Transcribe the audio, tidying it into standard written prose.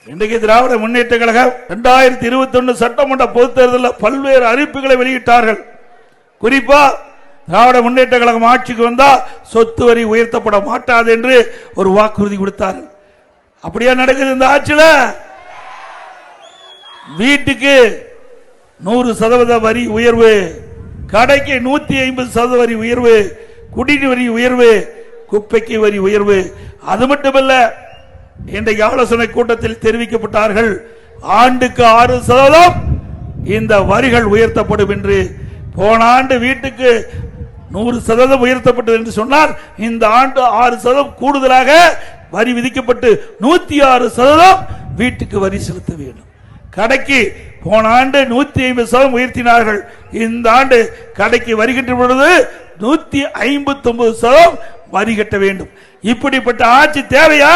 இன்றைக்கு திராவிட முன்னேற்ற கழகம் 2021 சட்டமன்ற பொதுத் தேர்தலில் பல்வேறு அறிவிப்புகளை வெளியிட்டார்கள். குறிப்பா திராவிட முன்னேற்ற கழகம் ஆட்சிக்கு வந்தா சொத்து வரி உயர்த்தப்பட மாட்டாது என்று ஒரு வாக்குறுதி கொடுத்தார்கள். அப்படியா நடக்குது? இந்த ஆட்சியில வீட்டுக்கு 100% வரி உயர்வு, கடைக்கு 150% வரி உயர்வு, குடிநீர் வரி உயர்வு, குப்பைக்கு வரி உயர்வு. அது மட்டுமல்ல, இன்றைக்கு ஆலோசனை கூட்டத்தில் தெரிவிக்கப்பட்டார்கள், ஆண்டுக்கு 6% இந்த வரிகள் உயர்த்தப்படும் என்று. போன ஆண்டு வீட்டுக்கு 100% உயர்த்தப்பட்டது என்று சொன்னால், இந்த ஆண்டு 6% கூடுதலாக வரி விதிக்கப்பட்டு 106% வீட்டுக்கு வரி செலுத்த வேண்டும். கடைக்கு போன ஆண்டு 150% உயர்த்தினார்கள். இந்த ஆண்டு கடைக்கு வருகின்ற பொழுது 159% வரி கட்ட வேண்டும். இப்படிப்பட்ட ஆட்சி தேவையா?